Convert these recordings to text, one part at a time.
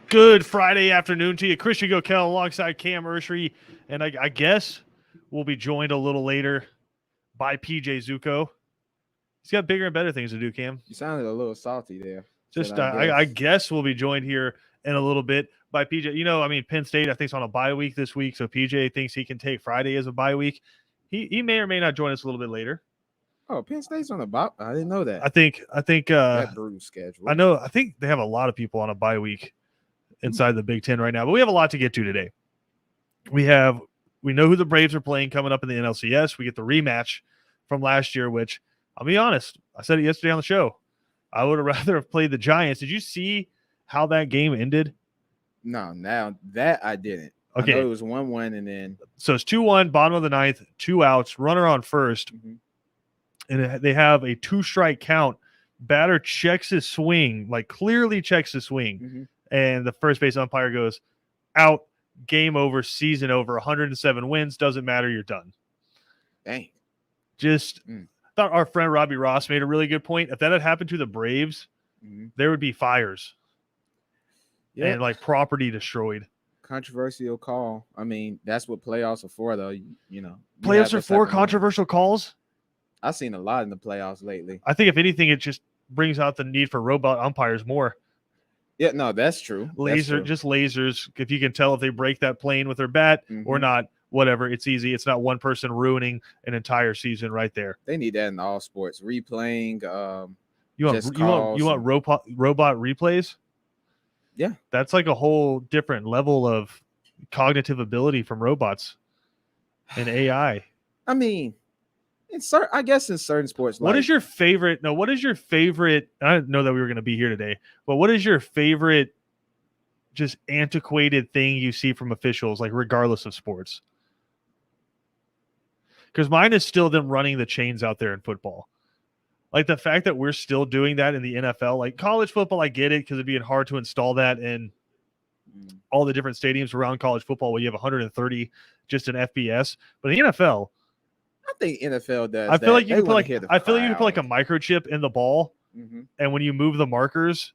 Good Friday afternoon to you. Christian Gokel alongside Cam Ursery. And I guess we'll be joined a little later by PJ Zuko. He's got bigger and better things to do, Cam. You sounded a little salty there. Just I guess we'll be joined here in a little bit by PJ. You know, I mean, Penn State, I think, is on a bye week this week, so PJ thinks he can take Friday as a bye week. He may or may not join us a little bit later. Oh, Penn State's on a bye. I didn't know that. I think that brutal schedule. I think they have a lot of people on a bye week inside the Big Ten right now, but we have a lot to get to today. We know who the Braves are playing coming up in the NLCS. We get the rematch from last year, which I'll be honest, I said it yesterday on the show. I would have rather have played the Giants. Did you see how that game ended? No, now that I didn't. Okay. I know it was 1-1 and then. So it's 2-1, bottom of the ninth, 2 outs, runner on first. Mm-hmm. And they have a 2-strike count. Batter checks his swing, like clearly checks his swing. Mm-hmm. And the first base umpire goes, out, game over, season over, 107 wins, doesn't matter, you're done. Dang. Just thought our friend Robbie Ross made a really good point. If that had happened to the Braves, there would be fires. Yeah. And like property destroyed. Controversial call. I mean, that's what playoffs are for, though. You know. Playoffs are for controversial calls? I've seen a lot in the playoffs lately. I think if anything, it just brings out the need for robot umpires more. Yeah, no, that's true. Just lasers. If you can tell if they break that plane with their bat or not, whatever, it's easy. It's not one person ruining an entire season right there. They need that in all sports. Replaying. You want robot replays? Yeah, that's like a whole different level of cognitive ability from robots and AI. I mean, I guess in certain sports. What is your favorite? No, what is your favorite? I didn't know that we were going to be here today, but what is your favorite just antiquated thing you see from officials, like regardless of sports? Because mine is still them running the chains out there in football. Like the fact that we're still doing that in the NFL, like college football, I get it because it'd be hard to install that in all the different stadiums around college football where you have 130 just in FBS. But in the NFL, I think NFL does. I feel like you can put like you can put like a microchip in the ball, and when you move the markers,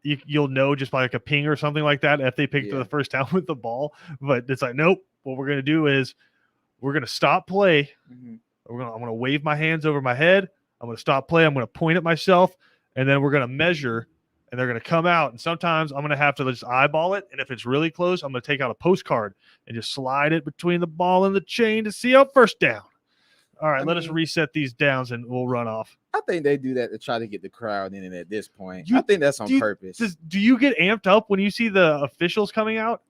you'll know just by like a ping or something like that if they picked the first down with the ball. But it's like, nope. What we're gonna do is we're gonna stop play. I'm gonna wave my hands over my head. I'm going to stop play. I'm going to point at myself, and then we're going to measure, and they're going to come out. And sometimes I'm going to have to just eyeball it. And if it's really close, I'm going to take out a postcard and just slide it between the ball and the chain to see out first down. All right, let us reset these downs, and we'll run off. I think they do that to try to get the crowd in at this point. I think that's on purpose. Do you get amped up when you see the officials coming out?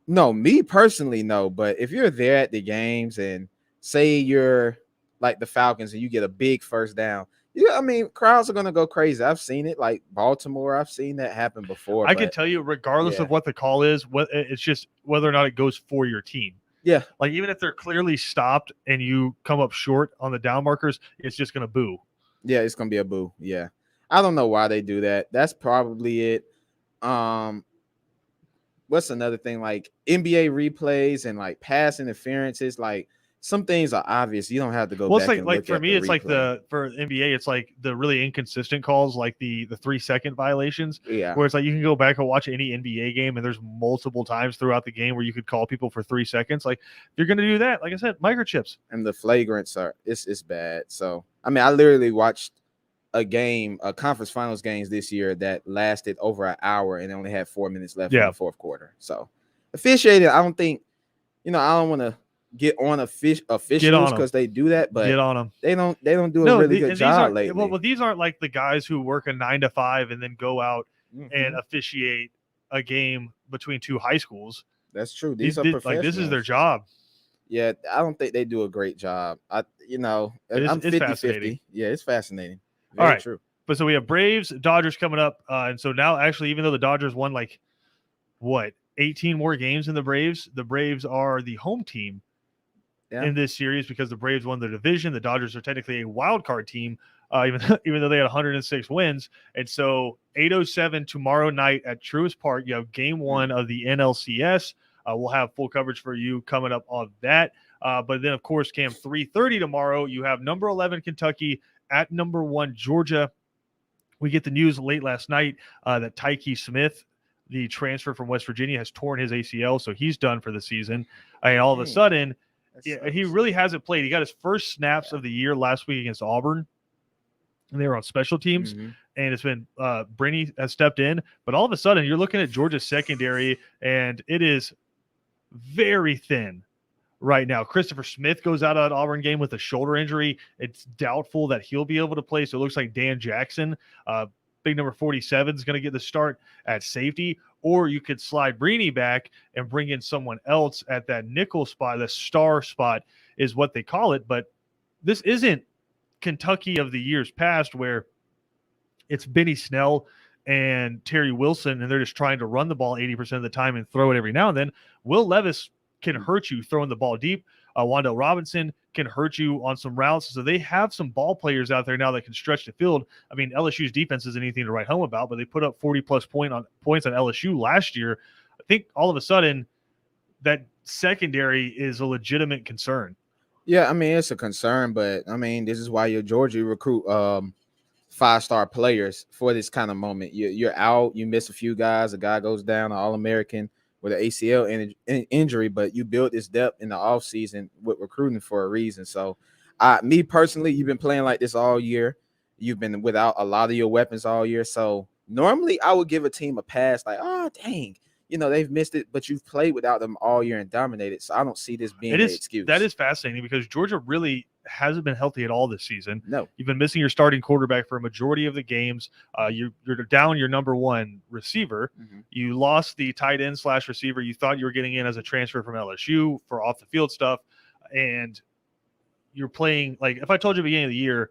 No, me personally, no. But if you're there at the games and say you're like the Falcons and you get a big first down, I mean, crowds are going to go crazy. I've seen it, like Baltimore. I've seen that happen before. I can tell you, regardless of what the call is, it's just whether or not it goes for your team. Yeah. Like even if they're clearly stopped and you come up short on the down markers, it's just going to boo. Yeah, it's going to be a boo. Yeah. I don't know why they do that. That's probably it. What's another thing? Like NBA replays and like pass interferences, like some things are obvious. You don't have to go back and look for me, it's replay. For NBA, it's like the really inconsistent calls, like the 3-second violations. Yeah. Where it's like you can go back and watch any NBA game, and there's multiple times throughout the game where you could call people for 3 seconds. Like if you're going to do that, like I said, microchips. And the flagrants it's bad. So I mean, I literally watched a conference finals games this year that lasted over an hour and only had 4 minutes left in the fourth quarter. So officiating, I don't think, I don't want to get on officials because they do that, but get on them. They don't do a really good job lately. Well, these aren't like the guys who work a 9 to 5 and then go out and officiate a game between two high schools. That's true. These are professionals. Like this is their job. Yeah, I don't think they do a great job. I'm 50-50. Yeah, it's fascinating. Very all right, true. But so we have Braves, Dodgers coming up, and so now actually, even though the Dodgers won 18 more games than the Braves are the home team in this series because the Braves won their division. The Dodgers are technically a wild card team, even though they had 106 wins. And so 8:07 tomorrow night at Truist Park, you have Game 1 of the NLCS. We'll have full coverage for you coming up on that. But then, of course, Cam, 3:30 tomorrow, you have number 11 Kentucky at number 1 Georgia. We get the news late last night that Tyke Smith, the transfer from West Virginia, has torn his ACL, so he's done for the season. And all of a sudden, he really hasn't played. He got his first snaps of the year last week against Auburn, and they were on special teams. Mm-hmm. And it's been Brini has stepped in, but all of a sudden you're looking at Georgia's secondary, and it is very thin right now. Christopher Smith goes out of that Auburn game with a shoulder injury. It's doubtful that he'll be able to play. So it looks like Dan Jackson, big number 47, is going to get the start at safety. Or you could slide Brini back and bring in someone else at that nickel spot. The star spot is what they call it. But this isn't Kentucky of the years past where it's Benny Snell and Terry Wilson, and they're just trying to run the ball 80% of the time and throw it every now and then. Will Levis can hurt you throwing the ball deep. Wandale Robinson can hurt you on some routes. So they have some ball players out there now that can stretch the field. I mean, LSU's defense isn't anything to write home about, but they put up 40-plus points on LSU last year. I think all of a sudden that secondary is a legitimate concern. Yeah, I mean, it's a concern, but, I mean, this is why Georgia recruit 5-star players for this kind of moment. You're out, you miss a few guys, a guy goes down, an All-American with an ACL injury, but you built this depth in the offseason with recruiting for a reason. So, me personally, you've been playing like this all year. You've been without a lot of your weapons all year. So, normally I would give a team a pass like, oh, dang, they've missed it, but you've played without them all year and dominated. So, I don't see this being an excuse. That is fascinating because Georgia really hasn't been healthy at all this season. No. You've been missing your starting quarterback for a majority of the games. You're down your number one receiver. Mm-hmm. You lost the tight end / receiver you thought you were getting in as a transfer from LSU for off the field stuff. And you're playing, like, if I told you at the beginning of the year,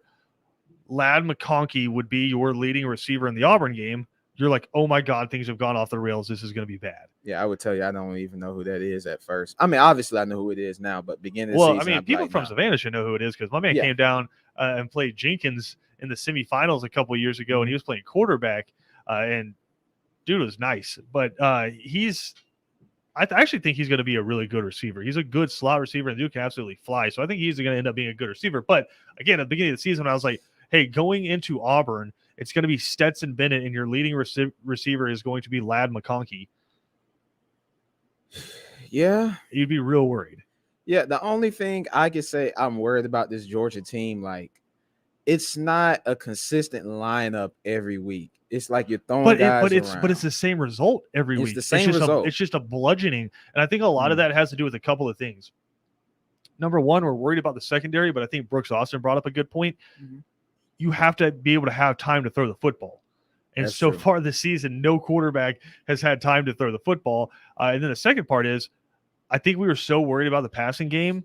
Ladd McConkey would be your leading receiver in the Auburn game, you're like, oh my God, things have gone off the rails. This is going to be bad. Yeah, I would tell you, I don't even know who that is at first. I mean, obviously I know who it is now, but beginning of the season, I mean, people from Savannah should know who it is because my man came down and played Jenkins in the semifinals a couple of years ago, and he was playing quarterback, and dude was nice. But I actually think he's going to be a really good receiver. He's a good slot receiver, and dude can absolutely fly. So I think he's going to end up being a good receiver. But again, at the beginning of the season, I was like, hey, going into Auburn, it's going to be Stetson Bennett, and your leading receiver is going to be Ladd McConkey. Yeah. You'd be real worried. Yeah, the only thing I can say I'm worried about this Georgia team, like, it's not a consistent lineup every week. It's like you're throwing guys around. But it's the same result every week. It's the same result. It's just a bludgeoning. And I think a lot of that has to do with a couple of things. Number one, we're worried about the secondary, but I think Brooks Austin brought up a good point. Mm-hmm. You have to be able to have time to throw the football. And that's so true. Far this season, no quarterback has had time to throw the football. And then the second part is, I think we were so worried about the passing game.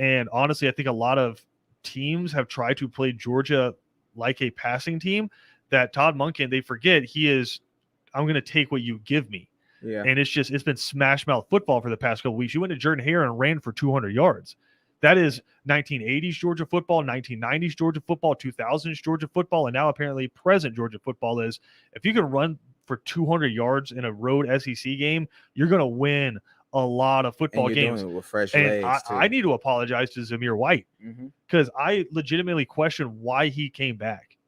And honestly, I think a lot of teams have tried to play Georgia like a passing team that Todd Monken, they forget he is, I'm going to take what you give me. Yeah. And it's been smash mouth football for the past couple weeks. You went to Jordan-Hare and ran for 200 yards. That is 1980s Georgia football, 1990s Georgia football, 2000s Georgia football, and now apparently present Georgia football is if you can run for 200 yards in a road SEC game, you're going to win a lot of football games. Doing it with fresh and legs too. I need to apologize to Zamir White because I legitimately question why he came back.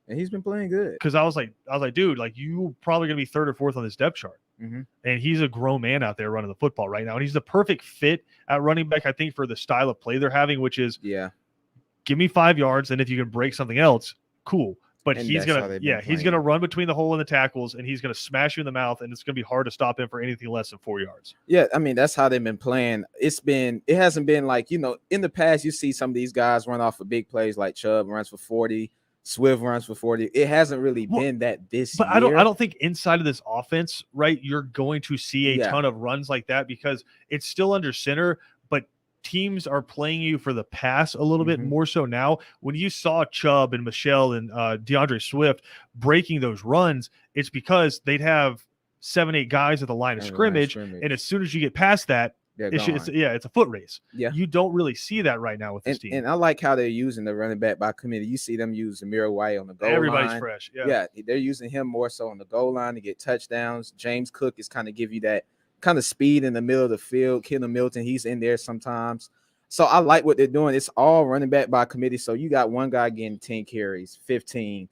And he's been playing good. Because I was like, dude, like you probably going to be third or fourth on this depth chart. And he's a grown man out there running the football right now. And he's the perfect fit at running back, I think, for the style of play they're having, which is give me 5 yards. And if you can break something else, cool. But he's gonna run between the hole and the tackles, and he's gonna smash you in the mouth, and it's gonna be hard to stop him for anything less than 4 yards. Yeah, I mean that's how they've been playing. It hasn't been like, in the past you see some of these guys run off of big plays like Chubb runs for 40, Swift runs for 40. It hasn't really been that this year. But I don't think inside of this offense, right, you're going to see a ton of runs like that because it's still under center, but teams are playing you for the pass a little bit more so now. When you saw Chubb and Michelle and DeAndre Swift breaking those runs, it's because they'd have 7-8 guys at the line of scrimmage, and as soon as you get past that, it's a foot race. Yeah, you don't really see that right now with this team. And I like how they're using the running back by committee. You see them use Zamir White on the goal line. Everybody's fresh. Yeah, they're using him more so on the goal line to get touchdowns. James Cook is kind of give you that kind of speed in the middle of the field. Kendall Milton, he's in there sometimes. So I like what they're doing. It's all running back by committee. So you got one guy getting 10 carries, 15.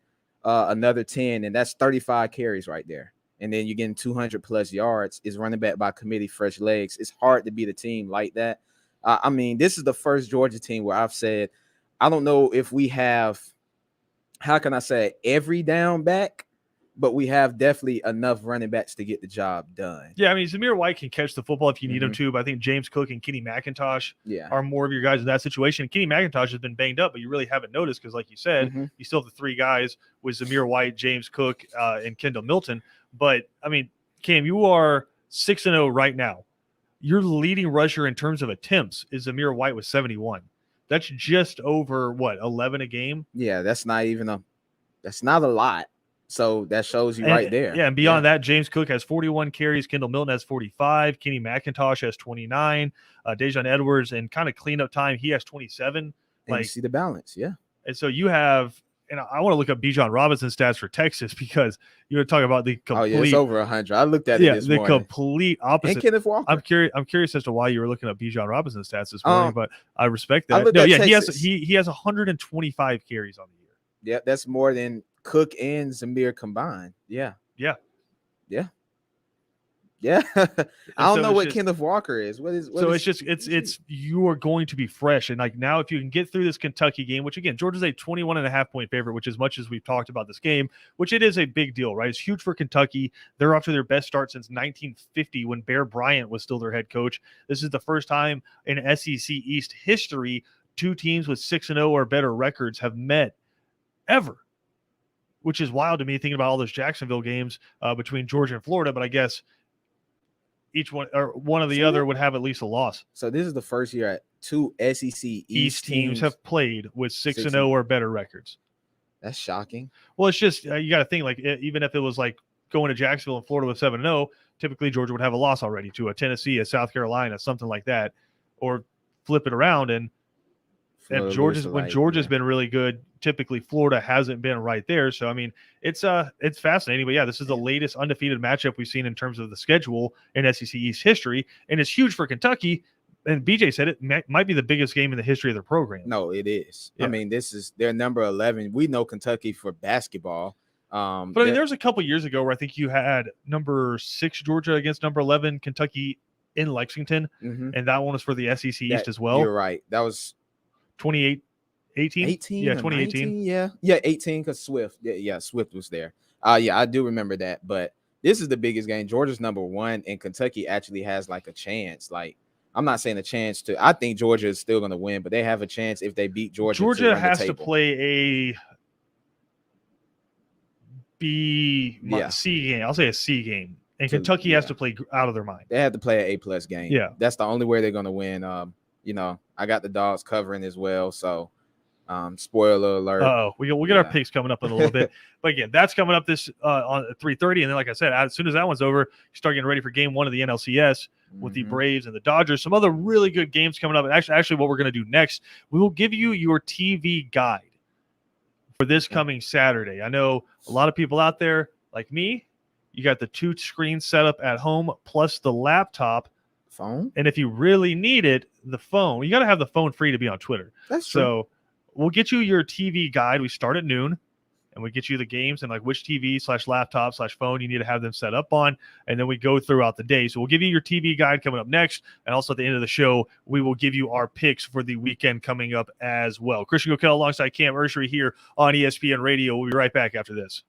another 10, and that's 35 carries right there. And then you're getting 200 plus yards. Is running back by committee, fresh legs. It's hard to beat a team like that. I mean, this is the first Georgia team where I've said, I don't know if we have, how can I say, every down back, but we have definitely enough running backs to get the job done. Yeah, I mean, Zamir White can catch the football if you need him to, but I think James Cook and Kenny McIntosh are more of your guys in that situation. Kenny McIntosh has been banged up, but you really haven't noticed because, like you said, you still have the three guys with Zamir White, James Cook, and Kendall Milton. But, I mean, Cam, you are 6-0 right now. Your leading rusher in terms of attempts is Zamir White with 71. That's just over, 11 a game? Yeah, that's not a lot. So that shows you right there. Yeah, and beyond that, James Cook has 41 carries. Kendall Milton has 45. Kenny McIntosh has 29. Dejon Edwards, and kind of cleanup time, he has 27. And you see the balance, yeah. And so you have, and I want to look up Bijan Robinson's stats for Texas because you were talking about the complete. Oh yeah, it's over 100. I looked at it this morning. The complete opposite. And Kenneth Walker. I'm curious as to why you were looking up Bijan Robinson's stats this morning, but I respect that. He has 125 carries on the year. Yeah, that's more than Cook and Zamir combined. Yeah. I don't know what Kenneth Walker is. It's you are going to be fresh. And like now, if you can get through this Kentucky game, which again, Georgia's a 21.5 point favorite, which as much as we've talked about this game, which it is a big deal, right? It's huge for Kentucky. They're off to their best start since 1950 when Bear Bryant was still their head coach. This is the first time in SEC East history, two teams with 6-0 or better records have met ever, which is wild to me thinking about all those Jacksonville games between Georgia and Florida. But I guess each one or one of the other would have at least a loss. So this is the first year at two SEC East teams have played with 6-0 or better records. That's shocking. Well, it's just you got to think like even if it was like going to Jacksonville and Florida with 7-0, typically Georgia would have a loss already to a Tennessee, a South Carolina, something like that, or flip it around and Georgia's been really good, typically Florida hasn't been right there. So I mean, it's fascinating. But yeah, this is the latest undefeated matchup we've seen in terms of the schedule in SEC East history, and it's huge for Kentucky. And BJ said it might be the biggest game in the history of their program. No, it is. Yeah. I mean, this is their number 11. We know Kentucky for basketball. But I mean, there was a couple years ago where I think you had number 6 Georgia against number 11 Kentucky in Lexington, and that one was for the SEC East as well. You're right. That was 18? Yeah, 2018. 19? Yeah, 18 because Swift. Yeah, Swift was there. Yeah, I do remember that. But this is the biggest game. Georgia's number 1, and Kentucky actually has like a chance. Like, I'm not saying a chance to. I think Georgia is still going to win, but they have a chance if they beat Georgia. Georgia has to play a C game. I'll say a C game, and Kentucky has to play out of their mind. They have to play an A+ game. Yeah, that's the only way they're going to win. I got the Dogs covering as well. So, spoiler alert. We'll get our picks coming up in a little bit. But again, that's coming up this on 3:30. And then, like I said, as soon as that one's over, you start getting ready for game 1 of the NLCS with the Braves and the Dodgers. Some other really good games coming up. And actually, what we're going to do next, we will give you your TV guide for this coming Saturday. I know a lot of people out there, like me, you got the 2 screens set up at home plus the laptop. Phone, and if you really need it, the phone. You got to have the phone free to be on Twitter. That's true. So we'll get you your TV guide. We start at noon, and we get you the games and like which TV/laptop/phone you need to have them set up on, and then we go throughout the day. So we'll give you your TV guide coming up next, and also at the end of the show, we will give you our picks for the weekend coming up as well. Christian Gokel alongside Cam Ursery here on ESPN Radio. We'll be right back after this.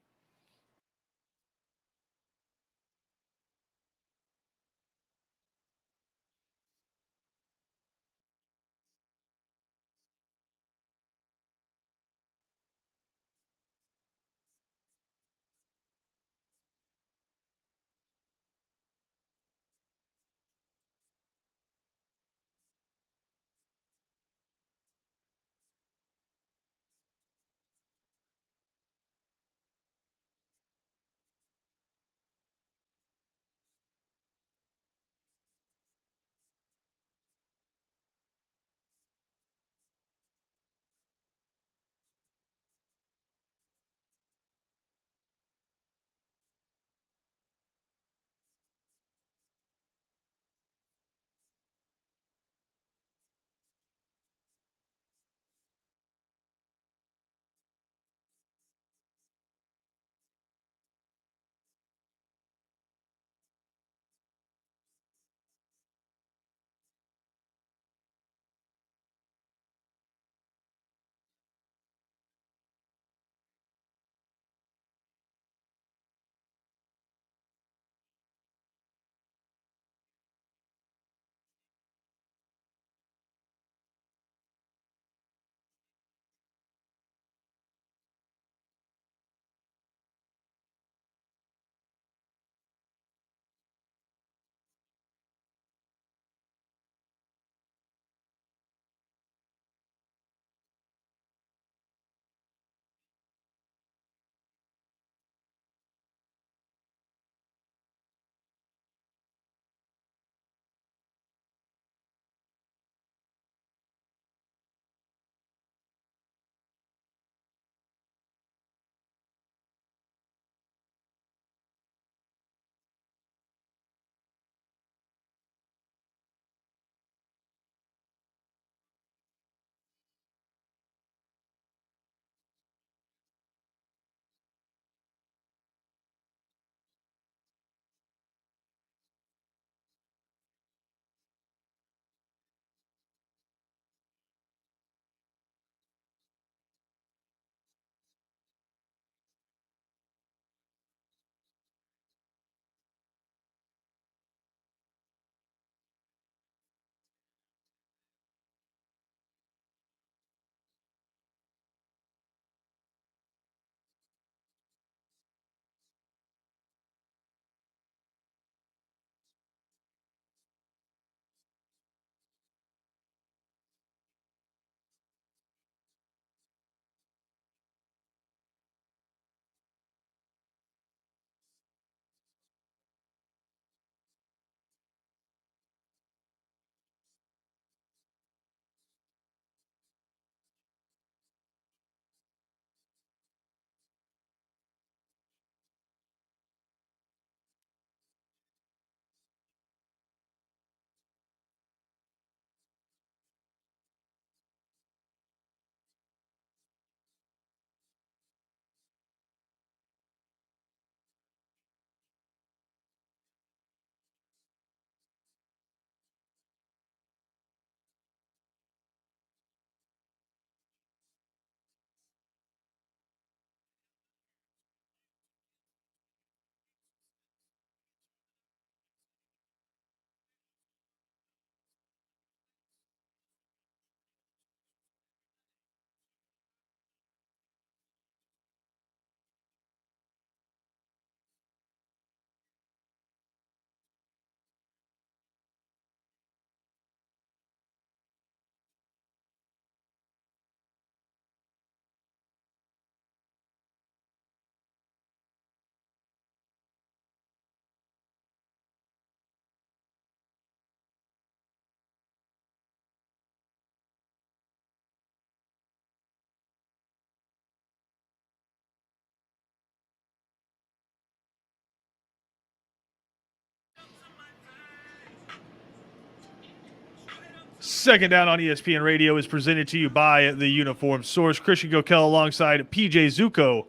Second Down on ESPN Radio is presented to you by the Uniform Source. Christian Gokel alongside PJ Zuko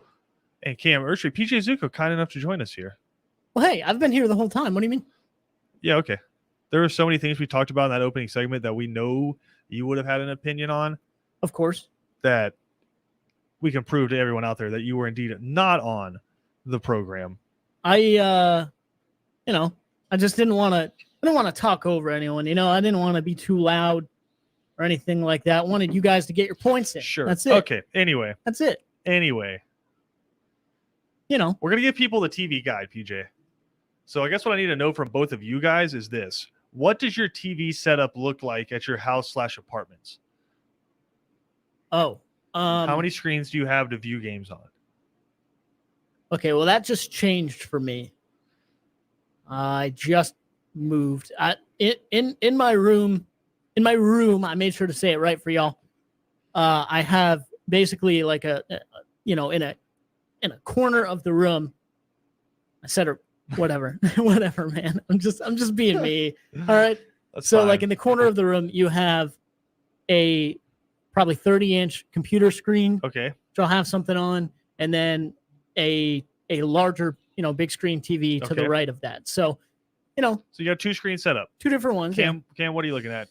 and Cam Urshey. PJ Zuko, kind enough to join us here. Well, hey, I've been here the whole time. What do you mean? Yeah, okay. There were so many things we talked about in that opening segment that we know you would have had an opinion on. Of course. That we can prove to everyone out there that you were indeed not on the program. I just didn't want to talk over anyone. I didn't want to be too loud or anything like that. I wanted you guys to get your points in. Sure. That's it. Okay. Anyway. That's it. Anyway. We're going to give people the TV guide, PJ. So I guess what I need to know from both of you guys is this. What does your TV setup look like at your house/apartments? Oh. How many screens do you have to view games on? Okay, well, that just changed for me. I just moved. In my room, I made sure to say it right for y'all. I have basically like in a corner of the room. I said whatever, whatever, man. I'm just being me. All right. That's so fine. like in the corner of the room, you have a probably 30-inch computer screen. Okay. Which I'll have something on, and then a larger, big screen TV to the right of that. So, So you got two screens set up. Two different ones. Cam, what are you looking at?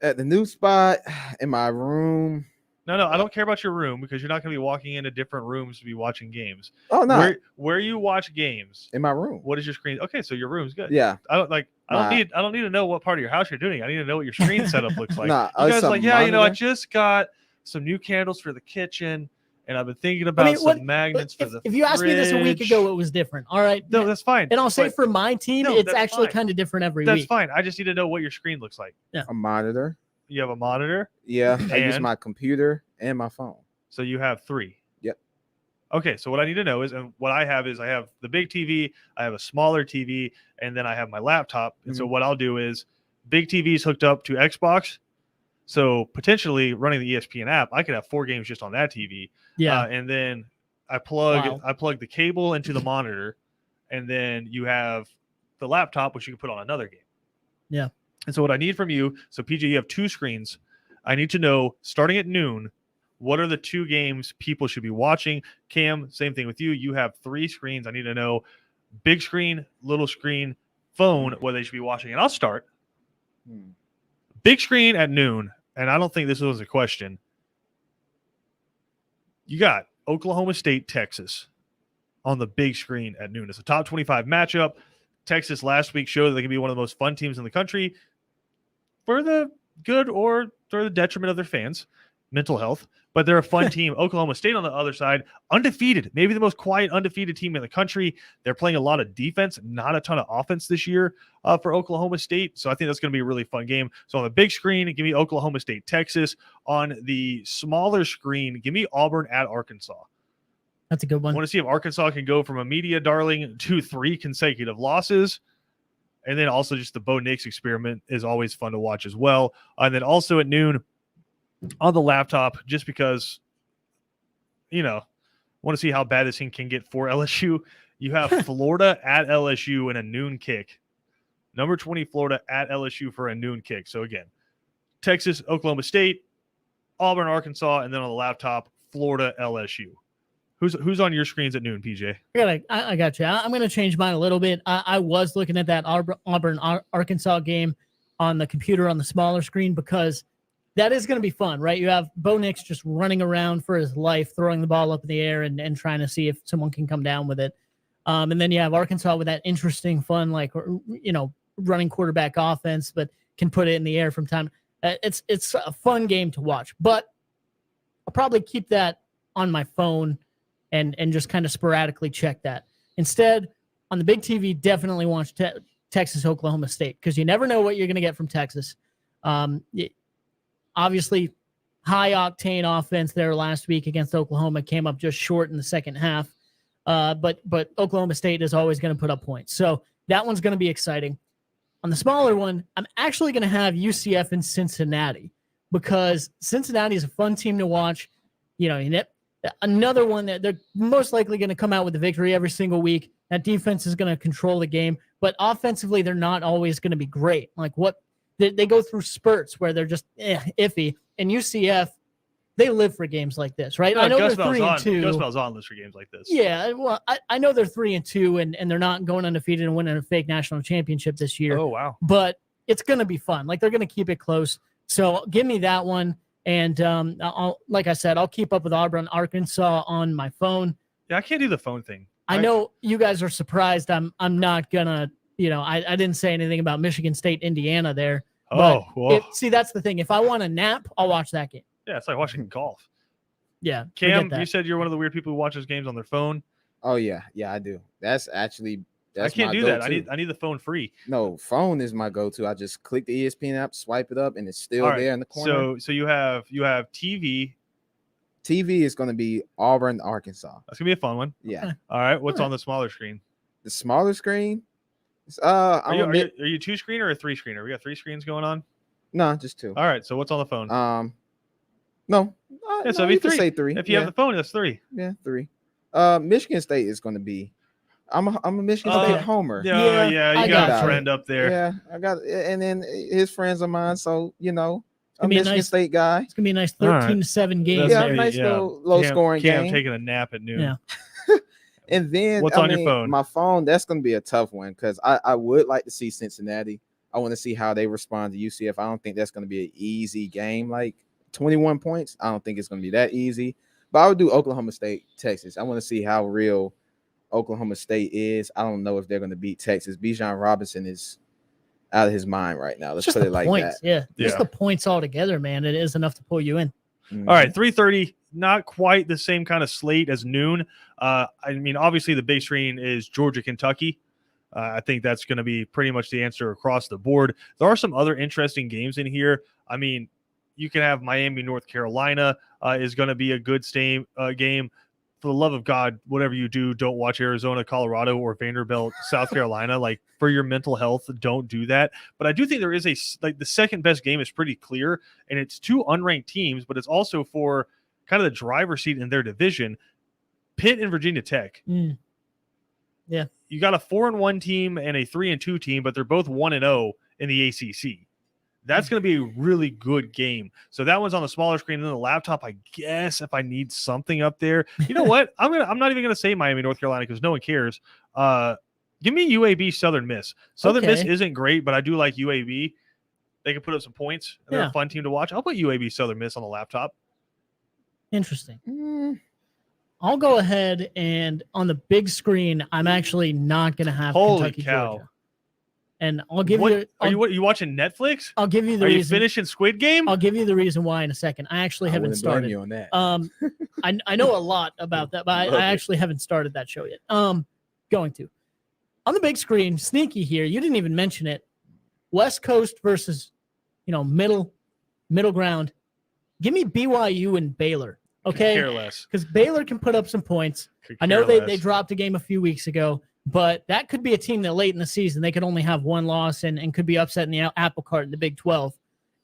At the new spot in my room. No, I don't care about your room because you're not going to be walking into different rooms to be watching games. Oh no, where you watch games in my room. What is your screen? Okay, so your room's good. Yeah, I don't need to know what part of your house you're doing. I need to know what your screen setup looks like. Nah, you guys monitor. I just got some new candles for the kitchen, and I've been thinking about some magnets for the. If you asked me this a week ago, it was different. All right, no, that's fine. And I'll say for my team, it's actually kind of different every week. That's fine. I just need to know what your screen looks like. Yeah, a monitor. You have a monitor? Yeah, I use my computer and my phone. So you have 3. Yep. Okay, so what I need to know is, and what I have is I have the big TV, I have a smaller TV, and then I have my laptop. And so what I'll do is big TV is hooked up to Xbox. So potentially running the ESPN app, I could have 4 games just on that TV. Yeah. And then I plug the cable into the monitor, and then you have the laptop, which you can put on another game. Yeah. And so what I need from you, so PJ, you have 2 screens. I need to know, starting at noon, what are the 2 games people should be watching? Cam, same thing with you. You have 3 screens. I need to know big screen, little screen, phone, what they should be watching. And I'll start. Big screen at noon, and I don't think this was a question. You got Oklahoma State, Texas on the big screen at noon. It's a top 25 matchup. Texas last week showed that they can be one of the most fun teams in the country for the good or for the detriment of their fans, mental health. But they're a fun team. Oklahoma State on the other side, undefeated, maybe the most quiet, undefeated team in the country. They're playing a lot of defense, not a ton of offense this year for Oklahoma State. So I think that's going to be a really fun game. So on the big screen, give me Oklahoma State, Texas. On the smaller screen, give me Auburn at Arkansas. That's a good one. I want to see if Arkansas can go from a media darling to 3 consecutive losses. And then also just the Bo Nix experiment is always fun to watch as well. And then also at noon, on the laptop, just because, I want to see how bad this thing can get for LSU. You have Florida at LSU in a noon kick. Number 20, Florida at LSU for a noon kick. So again, Texas, Oklahoma State, Auburn, Arkansas, and then on the laptop, Florida, LSU. Who's on your screens at noon, PJ? I got you. I'm going to change mine a little bit. I was looking at that Auburn, Arkansas game on the computer on the smaller screen because that is going to be fun, right? You have Bo Nix just running around for his life, throwing the ball up in the air and trying to see if someone can come down with it. And then you have Arkansas with that interesting, fun, running quarterback offense, but can put it in the air from time. It's a fun game to watch, but I'll probably keep that on my phone and just kind of sporadically check that. Instead, on the big TV, definitely watch Texas, Oklahoma State, because you never know what you're going to get from Texas. Obviously, high-octane offense there last week against Oklahoma, came up just short in the second half. But Oklahoma State is always going to put up points. So that one's going to be exciting. On the smaller one, I'm actually going to have UCF in Cincinnati because Cincinnati is a fun team to watch. Another one that they're most likely going to come out with a victory every single week. That defense is going to control the game, but offensively, they're not always going to be great. Like what They go through spurts where they're just iffy. And UCF, they live for games like this, right? I know Gus they're 3-2. Gus Malzahn lives for games like this. Yeah, well, I know they're 3-2, and they're not going undefeated and winning a fake national championship this year. Oh wow! But it's going to be fun. Like, they're going to keep it close. So give me that one. And like I said, I'll keep up with Auburn, Arkansas on my phone. Yeah, I can't do the phone thing. I know you guys are surprised. I'm not gonna. I didn't say anything about Michigan State, Indiana there. Oh, see, that's the thing. If I want a nap, I'll watch that game. Yeah, it's like watching golf. Yeah, Cam, you said you're one of the weird people who watches games on their phone. Oh yeah, I do. That's I can't do go-to. that. I need the phone free. No, phone is my go-to. I just click the ESPN app, swipe it up, and it's still there in the corner. So you have TV. TV is going to be Auburn, Arkansas. That's gonna be a fun one. Yeah. All right. What's on the smaller screen? The smaller screen. Are you 2-screen or a 3-screener? We got 3 screens going on. No, just 2. All right. So what's on the phone? No. Yeah, so no, it'd be you can 3. say 3. If you have the phone, that's 3. Yeah, 3. Michigan State is going to be. I'm a Michigan State homer. Yeah, you got a it. friend up there. Yeah, I got it. And then his friends of mine, so a be a Michigan nice- State guy. It's gonna be a nice 13-7 game. Yeah, maybe, nice little low scoring Cam game. taking a nap at noon. Yeah. And then What's on your phone? My phone, that's going to be a tough one because I would like to see Cincinnati. I want to see how they respond to UCF. I don't think that's going to be an easy game. Like 21 points, I don't think it's going to be that easy. But I would do Oklahoma State, Texas. I want to see how real Oklahoma State is. I don't know if they're going to beat Texas. Bijan Robinson is out of his mind right now. Let's Just put the it like points, that. yeah. Just the points all together, man. It is enough to pull you in. Mhm. All right, 3:30, not quite the same kind of slate as noon. I mean, obviously the big screen is Georgia, Kentucky. I think that's going to be pretty much the answer across the board. There are some other interesting games in here. I mean, you can have Miami, North Carolina is going to be a good game. For the love of God, whatever you do, don't watch Arizona, Colorado, or Vanderbilt, South Carolina. Like, for your mental health, don't do that. But I do think there is the second best game is pretty clear, and it's 2 unranked teams, but it's also for kind of the driver's seat in their division. Pitt and Virginia Tech. Yeah. You got a 4-1 team and a 3-2 team, but they're both 1-0 in the ACC. That's going to be a really good game. So that one's on the smaller screen. And then the laptop, I guess, if I need something up there. You know what? I'm not even going to say Miami, North Carolina, because no one cares. Give me UAB Southern Miss. Southern Miss isn't great, but I do like UAB. They can put up some points. They're a fun team to watch. I'll put UAB Southern Miss on the laptop. Interesting. I'll go ahead and on the big screen, I'm actually not going to have Kentucky, Georgia. And I'll give you. Are you watching Netflix? I'll give you the reason. Are reason. You finishing Squid Game? I'll give you the reason why in a second. I actually haven't started. You on that. I know a lot about that, but I actually haven't started that show yet. Going to. On the big screen, sneaky here. You didn't even mention it. West Coast versus, middle ground. Give me BYU and Baylor. Okay. Could care less. Because Baylor can put up some points. I know they dropped a game a few weeks ago, but that could be a team that late in the season, they could only have one loss and could be upset in the apple cart in the Big 12.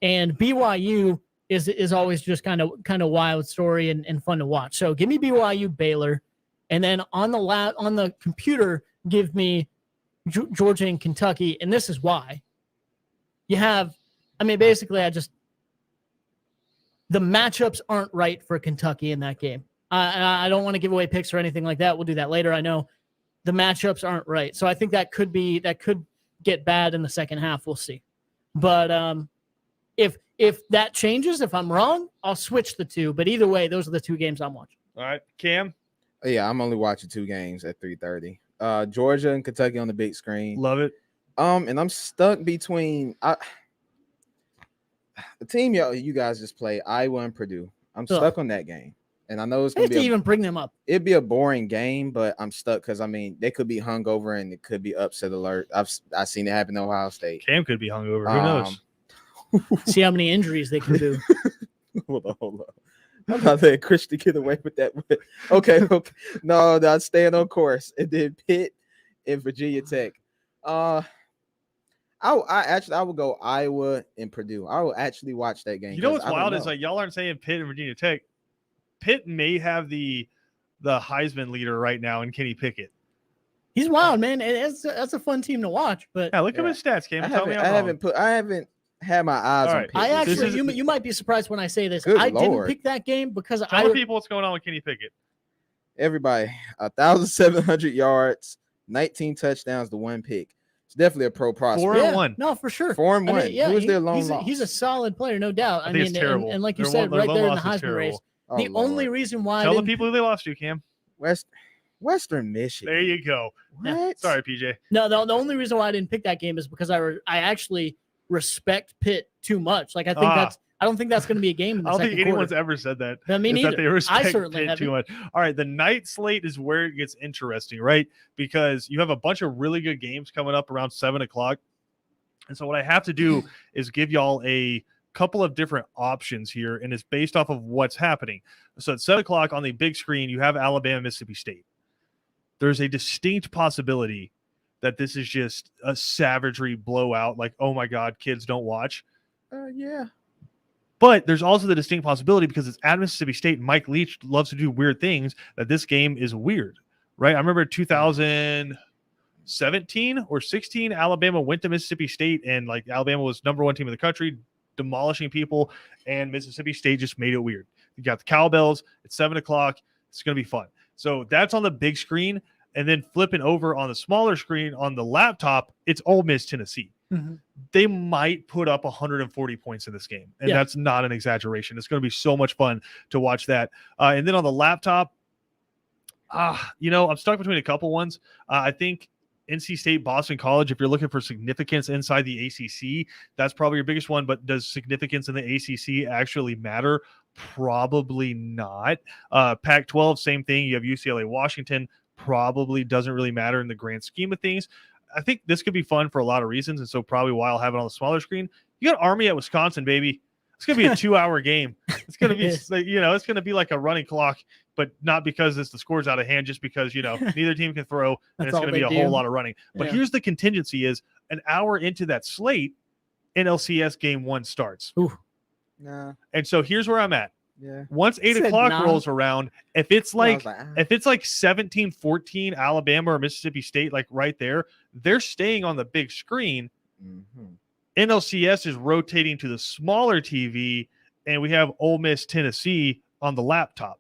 And BYU is always just kind of wild story and fun to watch. So give me BYU, Baylor. And then on the computer, give me Georgia and Kentucky. And this is why. Basically, the matchups aren't right for Kentucky in that game. I don't want to give away picks or anything like that. We'll do that later. I know the matchups aren't right. So I think that could get bad in the second half. We'll see. But if that changes, if I'm wrong, I'll switch the two. But either way, those are the 2 games I'm watching. All right, Cam? Yeah, I'm only watching 2 games at 3:30. Georgia and Kentucky on the big screen. Love it. And I'm stuck between the team you guys just play, Iowa and Purdue. I'm stuck on that game. And I know it's going to be even bring them up. It'd be a boring game, but I'm stuck because they could be hungover and it could be upset alert. I've seen it happen in Ohio State. Cam could be hungover. Who knows? See how many injuries they can do. Hold on. I'm not letting Christian get away with that. Okay. No, I'm staying on course. And then Pitt and Virginia Tech. I would go Iowa and Purdue. I will actually watch that game. You know what's wild is like y'all aren't saying Pitt and Virginia Tech. Pitt may have the Heisman leader right now in Kenny Pickett. He's wild, man. That's a fun team to watch. But yeah, look at his stats, Cam. I haven't had my eyes All on right. Pitt. I this actually, year. you might be surprised when I say this. Good I didn't Lord. pick that game because Tell the people what's going on with Kenny Pickett. Everybody, 1,700 yards, 19 touchdowns to 1 pick. It's definitely a pro prospect. 4-1. No, for sure. 4-1. I mean, yeah, Who is their lone he's, loss? he's a solid player, no doubt. I think it's terrible. And like you Their said, their right lone there in the loss is Heisman race. terrible. Oh, The only Lord. reason why Tell I the didn't, people who they lost to, Cam. Western Michigan. There you go. What? Sorry, PJ. no, the only reason why I didn't pick that game is because I actually respect Pitt too much. Like I don't think that's going to be a game in the I don't second think anyone's quarter. ever said that. I mean, is that they respect I certainly Pitt haven't. too much. All right, the night slate is where it gets interesting, right? Because you have a bunch of really good games coming up around 7:00. And so what I have to do is give y'all a couple of different options here, and it's based off of what's happening. So at 7:00 on the big screen, you have Alabama, Mississippi State. There's a distinct possibility that this is just a savagery blowout, like, oh my God, kids don't watch. Yeah. But there's also the distinct possibility, because it's at Mississippi State, and Mike Leach loves to do weird things, that this game is weird, right? I remember 2017 or 16, Alabama went to Mississippi State, and like Alabama was #1 team in the country, demolishing people, and Mississippi State just made it weird. You got the cowbells at 7:00. It's going to be fun. So that's on the big screen, and then flipping over on the smaller screen on the laptop, it's Ole Miss, Tennessee. Mm-hmm. They might put up 140 points in this game, and that's not an exaggeration. It's going to be so much fun to watch that. And then on the laptop, I'm stuck between a couple ones. I think NC State, Boston College, if you're looking for significance inside the ACC, that's probably your biggest one. But does significance in the ACC actually matter? Probably not. Pac-12, same thing. You have UCLA, Washington. Probably doesn't really matter in the grand scheme of things. I think this could be fun for a lot of reasons, and so probably why I'll have it on the smaller screen. You got Army at Wisconsin, baby. It's going to be a 2-hour game. It's going to be, it's going to be like a running clock, but not because the score's out of hand, just because, neither team can throw, and it's going to be a whole lot of running. But here's the contingency is an hour into that slate, NLCS game 1 starts. Ooh. Nah. And so here's where I'm at. Yeah. Once 8:00 rolls around, if it's like 17-14 Alabama or Mississippi State, like right there, they're staying on the big screen. Mm-hmm. NLCS is rotating to the smaller TV, and we have Ole Miss, Tennessee on the laptop.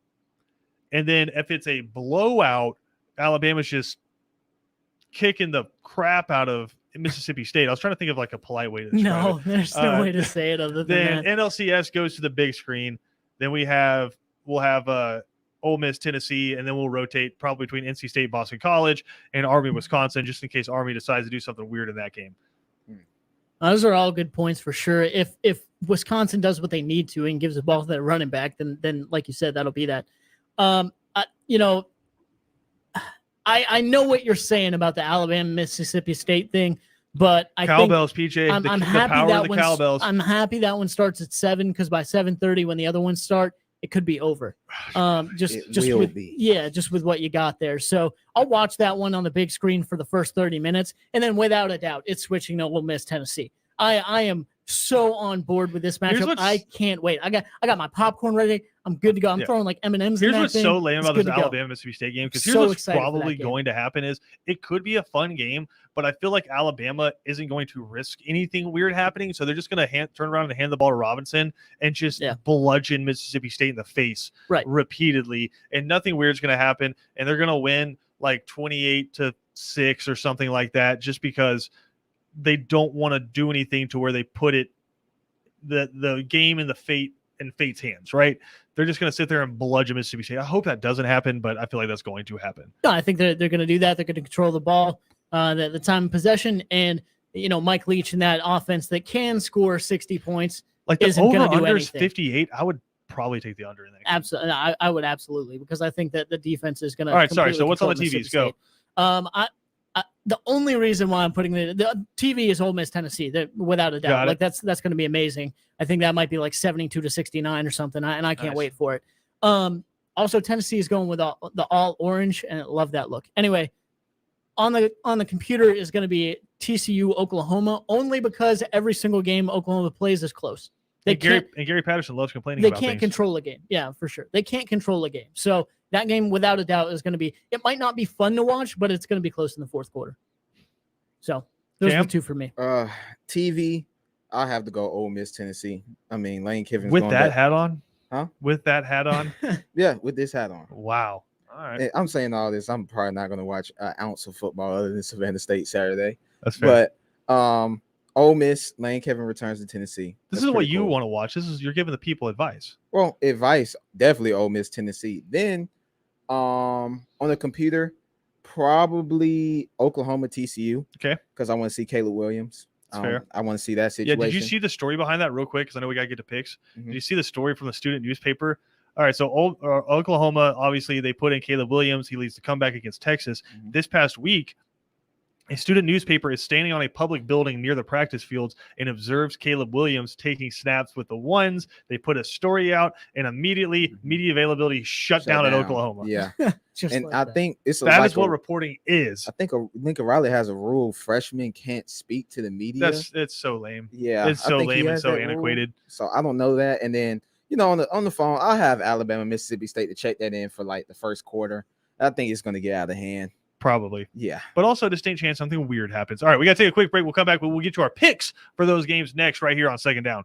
And then if it's a blowout, Alabama's just kicking the crap out of Mississippi State. I was trying to think of like a polite way to describe it. There's no way to say it other than then that. NLCS goes to the big screen. Then we'll have Ole Miss, Tennessee, and then we'll rotate probably between NC State, Boston College, and Army, Wisconsin, just in case Army decides to do something weird in that game. Those are all good points for sure. If Wisconsin does what they need to and gives the ball to that running back, then like you said, that'll be that. I know what you're saying about the Alabama Mississippi State thing, but I cowbells, PJ. I'm happy the power that of the cowbells. I'm happy that one starts at 7 because by 7:30 when the other ones start, it could be over. Just with what you got there. So I'll watch that one on the big screen for the first 30 minutes, and then without a doubt, it's switching to Ole Miss, Tennessee. I am so on board with this matchup. I can't wait. I got my popcorn ready. I'm good to go. I'm throwing like M&Ms. Here's in that what's thing. so lame about this go. Alabama Mississippi State game, because here's So what's excited for probably that game. going to happen is it could be a fun game, but I feel like Alabama isn't going to risk anything weird happening, so they're just going to turn around and hand the ball to Robinson and just bludgeon Mississippi State in the face repeatedly, and nothing weird's going to happen, and they're going to win like 28-6 or something like that, just because they don't want to do anything to where they put it the game in fate's hands, right? They're just going to sit there and bludgeon Mississippi State. I hope that doesn't happen, but I feel like that's going to happen. No, I think they're going to do that. They're going to control the ball, the time of possession, and Mike Leach in that offense that can score 60 points. Like the over-under is 58. I would probably take the under in that game. Absolutely, I would absolutely, because I think that the defense is going to. All right, sorry. So what's on the TVs? Go. The only reason why I'm putting the TV is Ole Miss, Tennessee, without a doubt. Like that's going to be amazing. I think that might be like 72-69 or something, and I can't wait for it. Also, Tennessee is going with the all orange, and I love that look. Anyway, on the computer is going to be TCU Oklahoma, only because every single game Oklahoma plays is close. Gary Patterson loves complaining about things. They can't control a game. Yeah, for sure. They can't control a game. So that game, without a doubt, is going to be – it might not be fun to watch, but it's going to be close in the fourth quarter. So those are the two for me. TV, I'll have to go Ole Miss, Tennessee. I mean, Lane Kiffin's With going that back. hat on? Huh? With that hat on? Yeah, with this hat on. Wow. All right. I'm saying all this. I'm probably not going to watch an ounce of football other than Savannah State Saturday. That's fair. But Ole Miss, Lane Kiffin returns to Tennessee. This That's is what pretty you cool. want to watch. You're giving the people advice. Well, advice, definitely Ole Miss, Tennessee. Then on the computer, probably Oklahoma, TCU. Okay. Because I want to see Caleb Williams. That's fair. I want to see that Yeah, situation. did you see the story behind that real quick? Because I know we got to get to picks. Mhm. Did you see the story from the student newspaper? All right, so Oklahoma, obviously, they put in Caleb Williams. He leads the comeback against Texas. Mhm. This past week, a student newspaper is standing on a public building near the practice fields and observes Caleb Williams taking snaps with the ones. They put a story out, and immediately media availability shut down at Oklahoma. Yeah. Just And like I that. think it's That like is what reporting is. I think Lincoln Riley has a rule: freshmen can't speak to the media. It's so lame. Yeah, It's I so think he lame and has so that rule. antiquated. So I don't know that. And then on the phone, I'll have Alabama, Mississippi State to check that in for like the first quarter. I think it's going to get out of hand. Probably. Yeah. But also a distinct chance something weird happens. All right, we got to take a quick break. We'll come back, but we'll get to our picks for those games next right here on Second Down.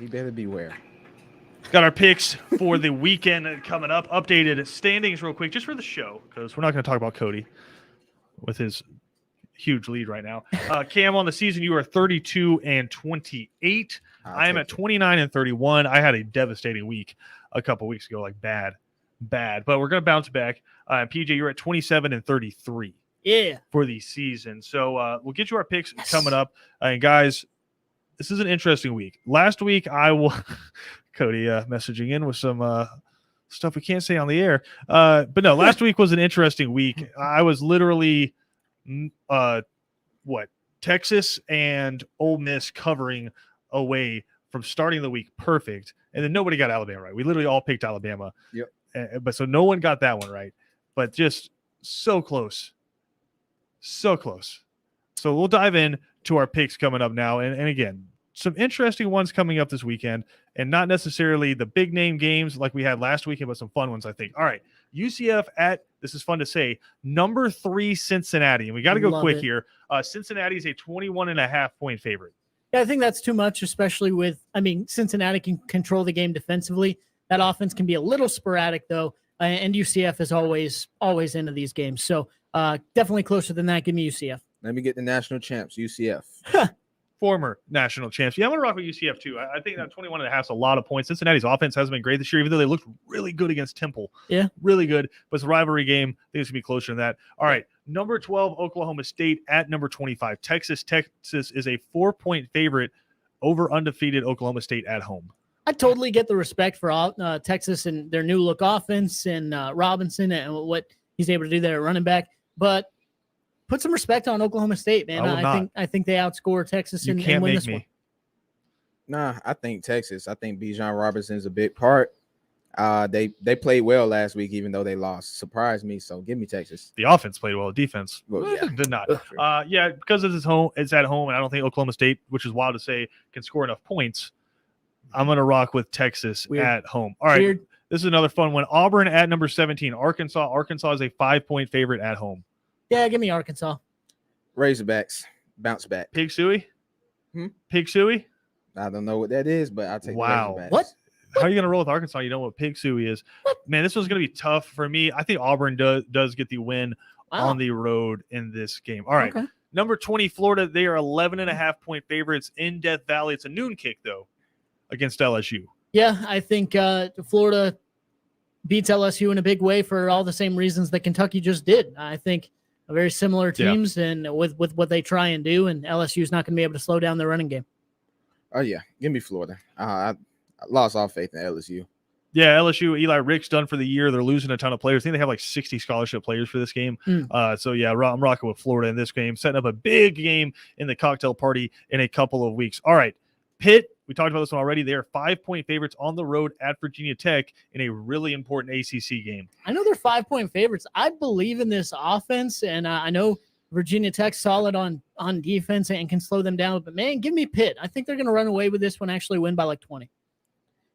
He better beware. Got our picks for the weekend coming up. Updated standings real quick, just for the show, because we're not going to talk about Cody with his huge lead right now. Cam, on the season, you are 32-28. I am at 29-31. I had a devastating week a couple weeks ago, like bad. But we're going to bounce back. PJ, you're at 27-33. Yeah. For the season. So we'll get you our picks coming up. And guys, this is an interesting week. Last week, I will Cody messaging in with some stuff we can't say on the air. But no, last week was an interesting week. I was literally Texas and Ole Miss covering away from starting the week perfect, and then nobody got Alabama right. We literally all picked Alabama. Yep. But so no one got that one right. But just so close. So close. So we'll dive in to our picks coming up now. And again, some interesting ones coming up this weekend, and not necessarily the big name games like we had last weekend, but some fun ones, I think. All right. UCF at, this is fun to say, number 3 Cincinnati. And we got to go quick here. Cincinnati is a 21.5-point favorite. Yeah, I think that's too much, especially with, Cincinnati can control the game defensively. That offense can be a little sporadic, though. And UCF is always into these games. So definitely closer than that. Give me UCF. Let me get the national champs, UCF. Former national champs. Yeah, I'm going to rock with UCF, too. I think that 21.5 is a lot of points. Cincinnati's offense hasn't been great this year, even though they looked really good against Temple. Yeah. Really good. But it's a rivalry game. I think it's going to be closer than that. All right. Number 12, Oklahoma State at number 25. Texas is a 4-point favorite over undefeated Oklahoma State at home. I totally get the respect for Texas and their new look offense and Robinson and what he's able to do there at running back. But put some respect on Oklahoma State, man. I think they outscore Texas and win this one. Nah, I think Texas. I think Bijan Robinson is a big part. They played well last week, even though they lost. Surprised me, so give me Texas. The offense played well. Defense yeah. did not. Because it's at home, and I don't think Oklahoma State, which is wild to say, can score enough points. I'm going to rock with Texas at home. All right. This is another fun one. Auburn at number 17. Arkansas. Arkansas is a 5-point favorite at home. Yeah, give me Arkansas. Razorbacks. Bounce back. Pig Suey? Pig Suey? I don't know what that is, but I'll take Razorbacks. What? How are you going to roll with Arkansas? You know what Pig Suey is. Man, this one's going to be tough for me. I think Auburn does get the win on the road in this game. All right. Okay. Number 20, Florida. They are 11.5-point favorites in Death Valley. It's a noon kick, though, against LSU. Yeah, I think Florida beats LSU in a big way for all the same reasons that Kentucky just did. I think very similar teams and with what they try and do, and LSU is not going to be able to slow down their running game. Oh, yeah. Give me Florida. I lost all faith in LSU. Yeah, LSU, Eli Rick's done for the year. They're losing a ton of players. I think they have like 60 scholarship players for this game. So, yeah, I'm rocking with Florida in this game, setting up a big game in the cocktail party in a couple of weeks. All right, Pitt, we talked about this one already. They are 5-point favorites on the road at Virginia Tech in a really important ACC game. I know they're 5-point favorites. I believe in this offense, and I know Virginia Tech's solid on defense and can slow them down. But, man, give me Pitt. I think they're going to run away with this one, actually win by like 20.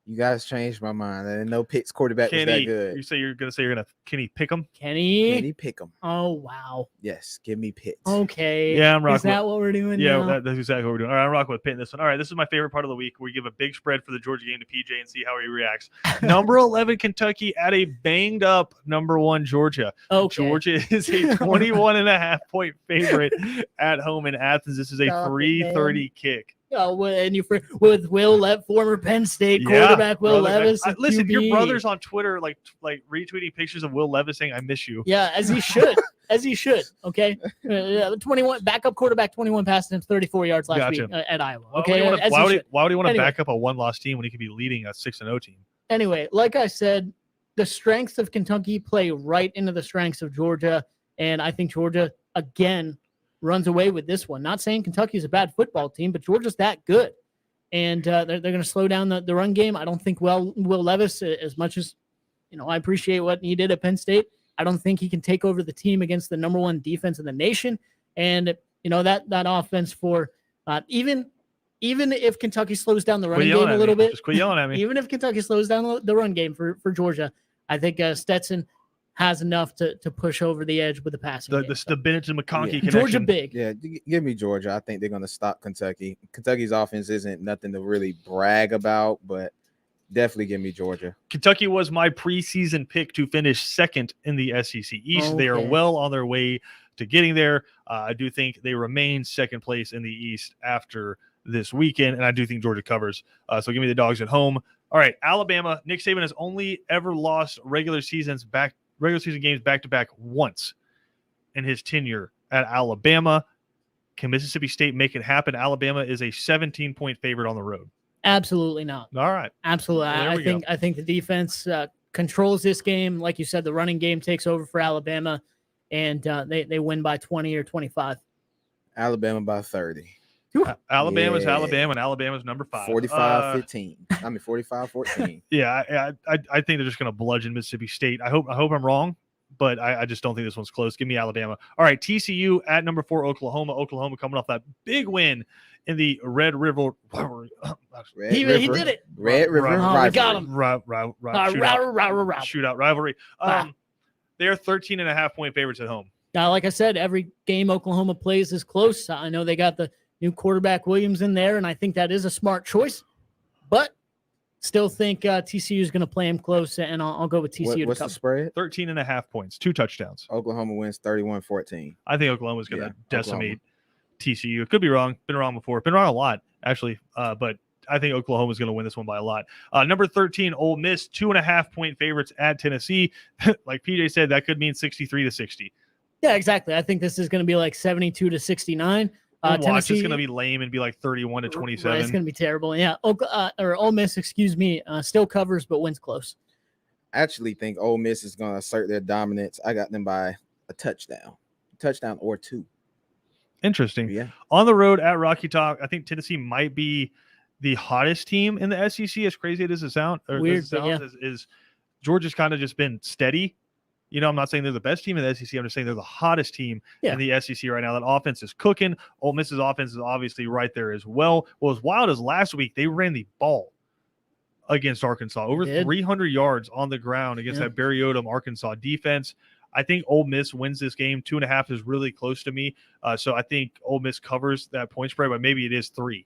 You guys changed my mind. I didn't know Pitt's quarterback was that good. You say you're going to Kenny Pick'em? Kenny Pick'em. Oh, wow. Yes, give me Pitt. Okay. Yeah, I'm rocking. Is that what we're doing now? That's exactly what we're doing. All right, I'm rocking with Pitt in this one. All right, this is my favorite part of the week. We give a big spread for the Georgia game to PJ and see how he reacts. Number 11, Kentucky at a banged-up number 1, Georgia. Okay. Georgia is a 21.5-point favorite at home in Athens. This is a 3:30 kick. And with former Penn State quarterback Will Levis. Listen, your brother's on Twitter, like retweeting pictures of Will Levis saying, "I miss you." Yeah, as he should, Okay, 21 backup quarterback, 21 passes and 34 yards last week at Iowa. Okay, why would he want to back up a one-loss team when he could be leading a 6-0 team? Anyway, like I said, the strengths of Kentucky play right into the strengths of Georgia, and I think Georgia again runs away with this one. Not saying Kentucky is a bad football team, but Georgia's that good. And they're going to slow down the run game. I don't think Will Levis, as much as I appreciate what he did at Penn State, I don't think he can take over the team against the number 1 defense in the nation. And that offense for even if Kentucky slows down the running game a little bit, just quit yelling at me. Even if Kentucky slows down the run game for Georgia, I think Stetson has enough to push over the edge with the passing game. The Bennett and McConkey connection. Georgia big. Yeah, give me Georgia. I think they're going to stop Kentucky. Kentucky's offense isn't nothing to really brag about, but definitely give me Georgia. Kentucky was my preseason pick to finish second in the SEC East. Okay. They are well on their way to getting there. I do think they remain second place in the East after this weekend, and I do think Georgia covers. So give me the Dogs at home. All right, Alabama. Nick Saban has only ever lost regular season games back-to-back once in his tenure at Alabama. Can Mississippi State make it happen? Alabama is a 17-point favorite on the road. Absolutely not. All right. Absolutely. Well, I think the defense controls this game. Like you said, the running game takes over for Alabama, and they win by 20 or 25. Alabama by 30. Alabama's Alabama, and Alabama's number 5. 45-15. 45-14. Yeah, I think they're just going to bludgeon Mississippi State. I hope I'm wrong, but I just don't think this one's close. Give me Alabama. All right, TCU at number 4, Oklahoma. Oklahoma coming off that big win in the Red River. He did it. Red River rivalry. We got him. Shootout rivalry. They're 13.5-point favorites at home. Now, like I said, every game Oklahoma plays is close. I know they got the new quarterback Williams in there, and I think that is a smart choice. But still think TCU is going to play him close, and I'll go with TCU. What's the spread? 13.5 points, 2 touchdowns. Oklahoma wins 31-14. I think Oklahoma's going to decimate TCU. It could be wrong. Been wrong before. Been wrong a lot, actually. But I think Oklahoma's going to win this one by a lot. Number 13, Ole Miss, 2.5-point favorites at Tennessee. Like PJ said, that could mean 63-60. Yeah, exactly. I think this is going to be like 72-69. Watch it's going to be lame and be like 31-27. Right, it's going to be terrible. Yeah, Ole Miss, still covers but wins close. I actually think Ole Miss is going to assert their dominance. I got them by a touchdown or 2. Interesting. Yeah. On the road at Rocky Top, I think Tennessee might be the hottest team in the SEC. As crazy as it sounds, is Georgia's kind of just been steady. You know, I'm not saying they're the best team in the SEC. I'm just saying they're the hottest team in the SEC right now. That offense is cooking. Ole Miss's offense is obviously right there as well. Well, as wild as last week, they ran the ball against Arkansas. Over 300 yards on the ground against that Barry Odom Arkansas defense. I think Ole Miss wins this game. 2.5 is really close to me. So I think Ole Miss covers that point spread, but maybe it is 3.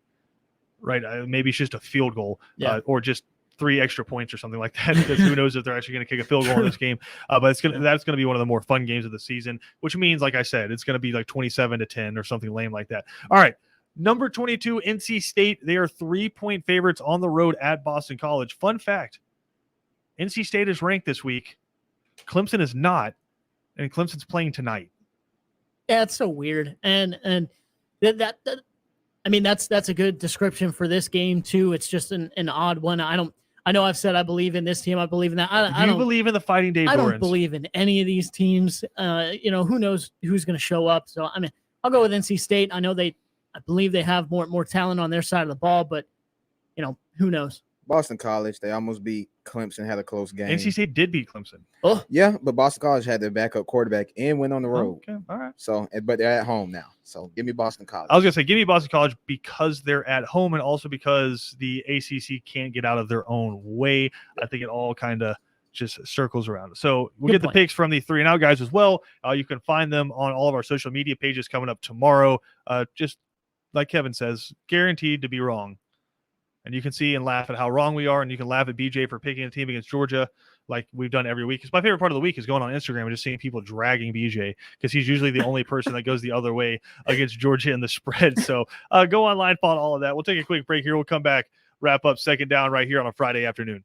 Right? Maybe it's just a field goal or just 3 extra points or something like that, because who knows if they're actually going to kick a field goal in this game. But that's going to be one of the more fun games of the season, which means, like I said, it's going to be like 27-10 or something lame like that. All right. Number 22, NC State. They are 3-point favorites on the road at Boston College. Fun fact, NC State is ranked this week. Clemson is not, and Clemson's playing tonight. Yeah, it's so weird. And that I mean, that's a good description for this game too. It's just an odd one. I know I've said I believe in this team. I believe in that. I don't believe in the Fighting Dave. I don't believe in any of these teams. Who knows who's going to show up. So, I mean, I'll go with NC State. I believe they have more talent on their side of the ball, but who knows? Boston College, they almost beat Clemson, had a close game. NC State did beat Clemson. Oh, yeah, but Boston College had their backup quarterback and went on the road. Okay, all right. So, but they're at home now. So, give me Boston College. I was gonna say, give me Boston College because they're at home, and also because the ACC can't get out of their own way. I think it all kind of just circles around. So we'll get the picks from the 3 and Out guys as well. You can find them on all of our social media pages coming up tomorrow. Just like Kevin says, guaranteed to be wrong. And you can see and laugh at how wrong we are, and you can laugh at BJ for picking a team against Georgia like we've done every week. Because my favorite part of the week is going on Instagram and just seeing people dragging BJ, because he's usually the only person that goes the other way against Georgia in the spread. So go online, follow all of that. We'll take a quick break here. We'll come back, wrap up Second Down right here on a Friday afternoon.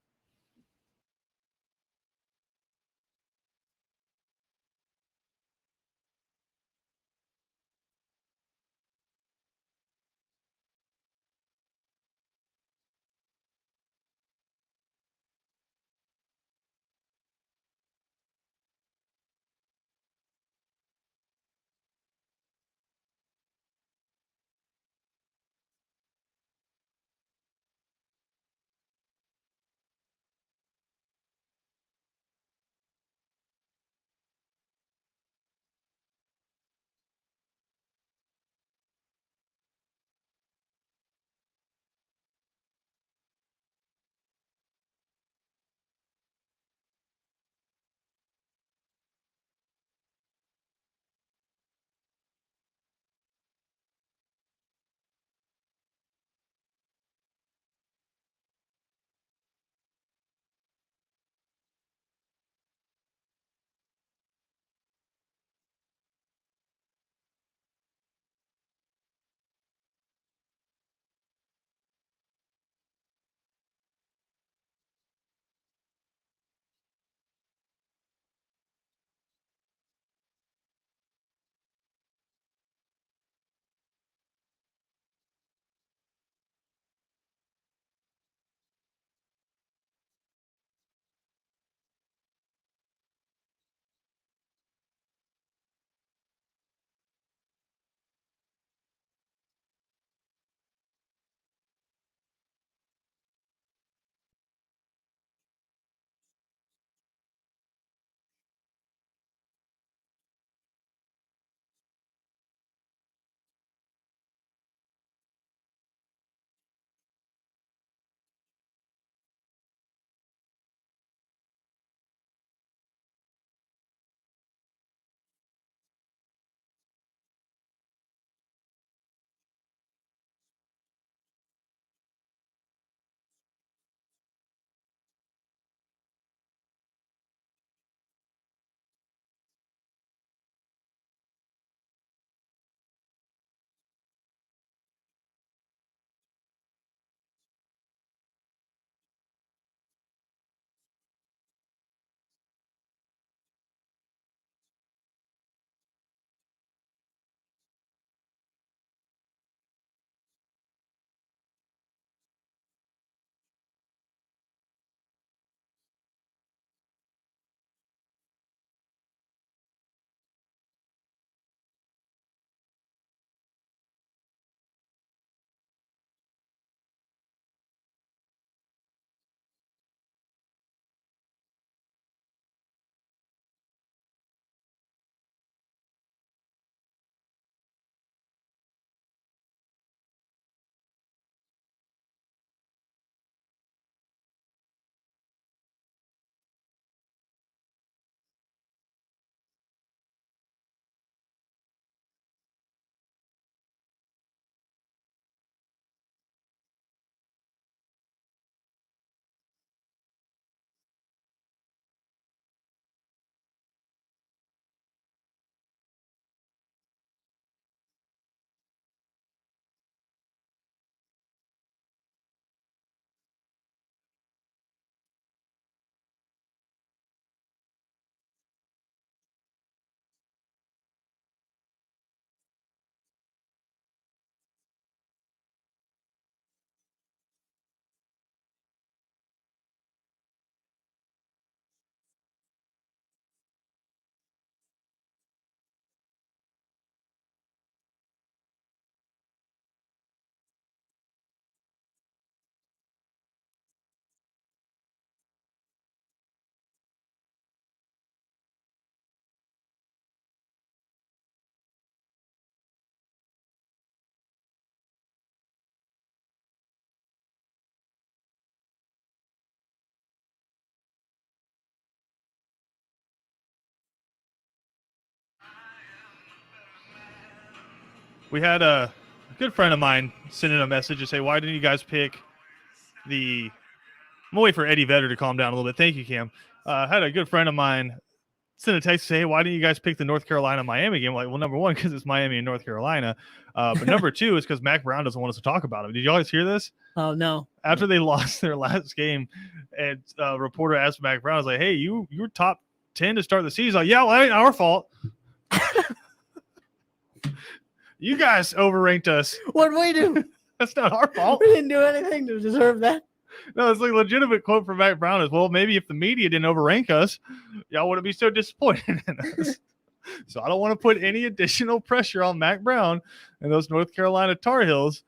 We had a good friend of mine send in a message to say, why didn't you guys pick the – I'm going to wait for Eddie Vedder to calm down a little bit. Thank you, Cam. Had a good friend of mine send a text to say, hey, why didn't you guys pick the North Carolina-Miami game? Like, well, number one, because it's Miami and North Carolina. But number two is because Mac Brown doesn't want us to talk about him. Did you guys hear this? Oh, no. After they lost their last game, and a reporter asked Mac Brown, I was like, hey, you were top 10 to start the season. Like, yeah, well, that ain't our fault. You guys overranked us. What did we do? That's not our fault. We didn't do anything to deserve that. No, it's like a legitimate quote from Mac Brown is, well, maybe if the media didn't overrank us, y'all wouldn't be so disappointed in us. So I don't want to put any additional pressure on Mac Brown and those North Carolina Tar Heels.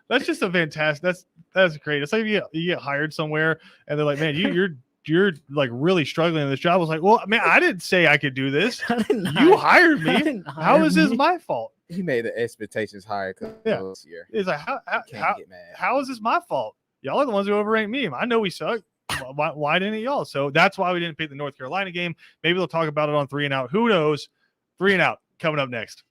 That's just a fantastic. That's great. It's like you get hired somewhere and they're like, man, you're like really struggling in this job. I was like, well, man, I didn't say I could do this. You hired me. How is this my fault? He made the expectations higher this year. It's like, how is this my fault? Y'all are the ones who overranked me. I know we suck. Why didn't y'all? So that's why we didn't pick the North Carolina game. Maybe they'll talk about it on 3 and Out. Who knows? 3 and Out coming up next.